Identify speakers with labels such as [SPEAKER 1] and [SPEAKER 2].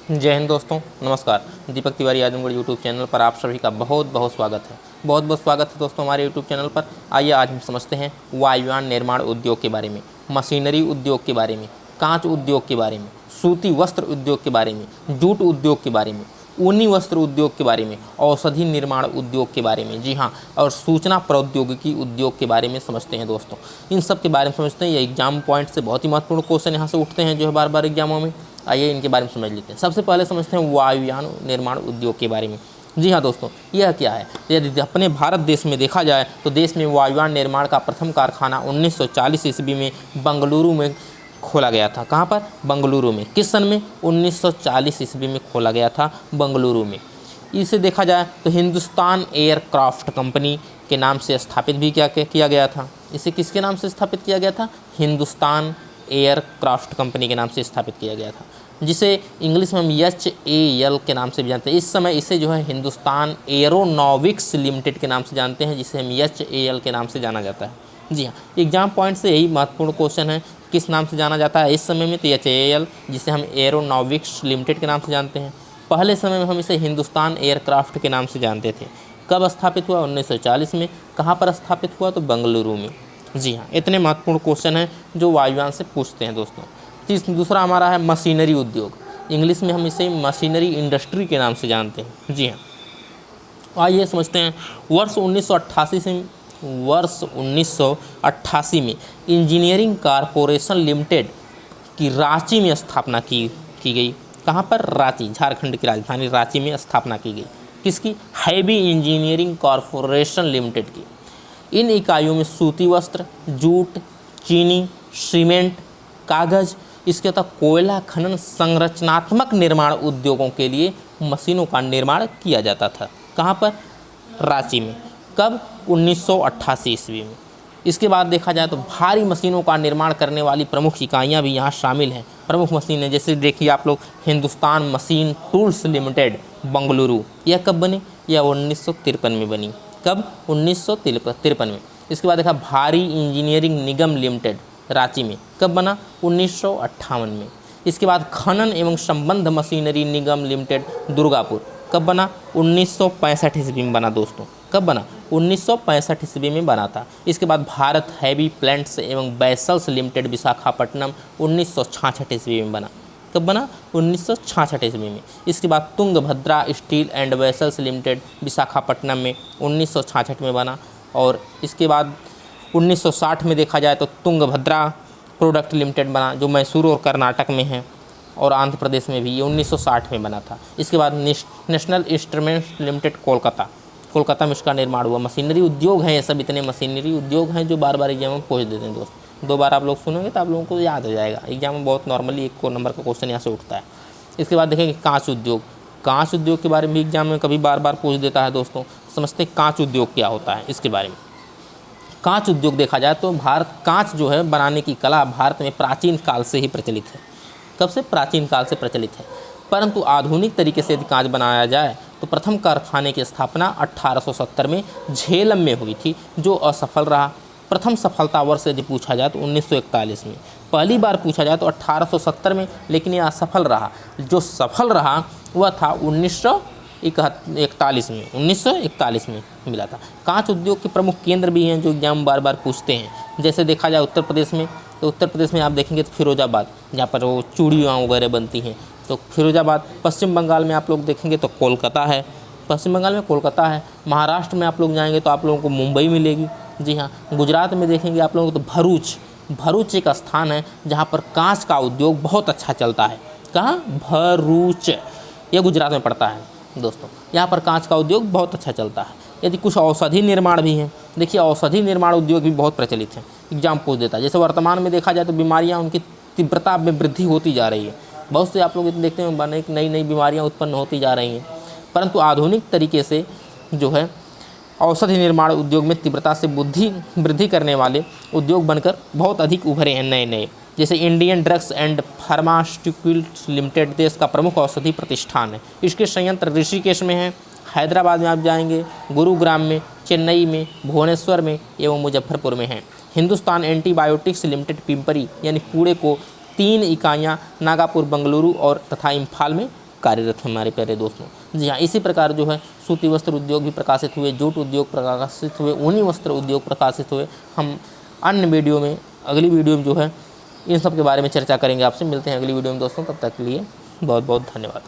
[SPEAKER 1] जय हिंद दोस्तों, नमस्कार। दीपक तिवारी आजमगढ़ यूट्यूब चैनल पर आप सभी का बहुत बहुत स्वागत है। बहुत बहुत स्वागत है दोस्तों हमारे यूट्यूब चैनल पर। आइए आज हम समझते हैं वायुयान निर्माण उद्योग के बारे में, मशीनरी उद्योग के बारे में, कांच उद्योग के बारे में, सूती वस्त्र उद्योग के बारे में, जूट उद्योग के बारे में, ऊनी वस्त्र उद्योग के बारे में, औषधि निर्माण उद्योग के बारे में, जी हाँ, और सूचना प्रौद्योगिकी उद्योग के बारे में समझते हैं दोस्तों। इन सब के बारे में समझते हैं। ये एग्जाम पॉइंट से बहुत ही महत्वपूर्ण क्वेश्चन यहाँ से उठते हैं जो है बार बार एग्जामों में। आइए इनके बारे में समझ लेते हैं। सबसे पहले समझते हैं वायुयान निर्माण उद्योग के बारे में। जी हाँ दोस्तों, यह क्या है? यदि अपने भारत देश में देखा जाए तो देश में वायुयान निर्माण का प्रथम कारखाना 1940 ईस्वी में बेंगलुरु में खोला गया था। कहाँ पर? बेंगलुरु में। किस सन में? 1940 ईस्वी में खोला गया था बेंगलुरु में। इसे देखा जाए तो हिंदुस्तान एयरक्राफ्ट कंपनी के नाम से स्थापित भी किया गया था। इसे किसके नाम से स्थापित किया गया था? हिंदुस्तान एयरक्राफ्ट कंपनी के नाम से स्थापित किया गया था, जिसे इंग्लिश में हम HAL के नाम से भी जानते हैं। इस समय इसे जो है हिंदुस्तान एरोनॉटिक्स लिमिटेड के नाम से जानते हैं, जिसे हम HAL के नाम से जाना जाता है। जी हाँ, एग्जाम पॉइंट से यही महत्वपूर्ण क्वेश्चन है, किस नाम से जाना जाता है इस समय में? तो HAL, जिसे हम एरोनॉटिक्स लिमिटेड के नाम से जानते हैं। पहले समय में हम इसे हिंदुस्तान एयरक्राफ्ट के नाम से जानते थे। कब स्थापित हुआ? 1940 में। कहाँ पर स्थापित हुआ? तो बेंगलुरु में। जी हाँ, इतने महत्वपूर्ण क्वेश्चन हैं जो वायुयान से पूछते हैं दोस्तों। दूसरा हमारा है मशीनरी उद्योग। इंग्लिश में हम इसे मशीनरी इंडस्ट्री के नाम से जानते हैं। जी हाँ, आइए समझते हैं। वर्ष 1988 में इंजीनियरिंग कॉरपोरेशन लिमिटेड की रांची में स्थापना की गई। कहाँ पर? रांची, झारखंड की राजधानी रांची में स्थापना की गई। किसकी? हैवी इंजीनियरिंग कॉरपोरेशन लिमिटेड की। इन इकाइयों में सूती वस्त्र, जूट, चीनी, सीमेंट, कागज़, इसके तथा कोयला खनन संरचनात्मक निर्माण उद्योगों के लिए मशीनों का निर्माण किया जाता था। कहाँ पर? रांची में। कब? 1988 ईस्वी में। इसके बाद देखा जाए तो भारी मशीनों का निर्माण करने वाली प्रमुख इकाइयाँ भी यहाँ शामिल हैं। प्रमुख मशीनें जैसे देखिए आप लोग, Hindustan machine tools limited Bengaluru, यह कब बनी? यह 1953 में बनी। कब? 1953 में। इसके बाद देखा भारी इंजीनियरिंग निगम लिमिटेड रांची में। कब बना? 1958 में। इसके बाद खनन एवं संबंध मशीनरी निगम लिमिटेड दुर्गापुर। कब बना? 1965 ईस्वी में बना दोस्तों। कब बना? 1965 ईस्वी में बना था। इसके बाद भारत हैवी प्लांट्स एवं वेसल्स लिमिटेड विशाखापट्टनम 1966 ईस्वी में बना। कब बना? 1966 ईस्वी में। इसके बाद Tungabhadra steel and vessels limited Visakhapatnam में 1966 में बना। और इसके बाद 1960 में देखा जाए तो तुंगभद्रा प्रोडक्ट लिमिटेड बना, जो मैसूर और कर्नाटक में है, और आंध्र प्रदेश में भी। ये 1960 में बना था। इसके बाद नेशनल इंस्ट्रूमेंट्स लिमिटेड कोलकाता में इसका निर्माण हुआ। मशीनरी उद्योग हैं ये सब, इतने मशीनरी उद्योग हैं जो बार बार एग्जाम में पूछ देते हैं दोस्त। 2 बार आप लोग सुनेंगे तो आप लोगों को याद हो जाएगा। एग्जाम में बहुत नॉर्मली 1 नंबर का क्वेश्चन यहाँ से उठता है। इसके बाद देखेंगे कांच उद्योग। कांच उद्योग के बारे में भी एग्जाम में कभी बार बार पूछ देता है दोस्तों। समझते हैं कांच उद्योग क्या होता है इसके बारे में। कांच उद्योग देखा जाए तो कांच जो है बनाने की कला भारत में प्राचीन काल से ही प्रचलित है। कब से? प्राचीन काल से प्रचलित है। परंतु आधुनिक तरीके से यदि कांच बनाया जाए तो प्रथम कारखाने की स्थापना 1870 में झेलम में हुई थी, जो असफल रहा। प्रथम सफलता वर्ष यदि पूछा जाए तो 1941 में। पहली बार पूछा जाए तो 1870 में, लेकिन यह असफल रहा। जो सफल रहा वह था 1941 में मिला था। कांच उद्योग के प्रमुख केंद्र भी हैं जो एग्जाम बार बार पूछते हैं। जैसे देखा जाए उत्तर प्रदेश में, तो उत्तर प्रदेश में आप देखेंगे तो फिरोजाबाद, जहाँ पर वो चूड़ियाँ वगैरह बनती हैं, तो फिरोजाबाद। पश्चिम बंगाल में आप लोग देखेंगे तो कोलकाता है। पश्चिम बंगाल में कोलकाता है। महाराष्ट्र में आप लोग जाएंगे तो आप लोगों को मुंबई मिलेगी। जी हाँ, गुजरात में देखेंगे आप लोगों को तो भरूच एक स्थान है जहाँ पर कांच का उद्योग बहुत अच्छा चलता है। कहाँ? भरूच, यह गुजरात में पड़ता है दोस्तों। यहाँ पर कांच का उद्योग बहुत अच्छा चलता है। यदि कुछ औषधि निर्माण भी हैं, देखिए औषधि निर्माण उद्योग भी बहुत प्रचलित है, एग्जाम पूछ देता है। जैसे वर्तमान में देखा जाए तो बीमारियाँ, उनकी तीव्रता में वृद्धि होती जा रही है। बहुत से आप लोग देखते हैं नई बीमारियाँ उत्पन्न होती जा रही हैं। परंतु आधुनिक तरीके से जो है औषधि निर्माण उद्योग में तीव्रता से वृद्धि करने वाले उद्योग बनकर बहुत अधिक उभरे हैं नए। जैसे Indian drugs and pharmaceuticals limited देश का प्रमुख औषधि प्रतिष्ठान है। इसके संयंत्र ऋषिकेश में है, हैदराबाद में आप जाएंगे, गुरुग्राम में, चेन्नई में, भुवनेश्वर में एवं मुजफ्फरपुर में है। हिंदुस्तान एंटीबायोटिक्स लिमिटेड पिंपरी यानी पुणे को 3 इकाइयाँ नागापुर, बेंगलुरु और तथा इम्फाल में कार्यरत हैं हमारे प्यारे दोस्तों। जी हाँ, इसी प्रकार जो है सूती वस्त्र उद्योग भी प्रकाशित हुए, जूट उद्योग प्रकाशित हुए, ऊनी वस्त्र उद्योग प्रकाशित हुए। हम अन्य वीडियो में, अगली वीडियो में जो है इन सब के बारे में चर्चा करेंगे आपसे। मिलते हैं अगली वीडियो में दोस्तों, तब तक के लिए बहुत बहुत धन्यवाद।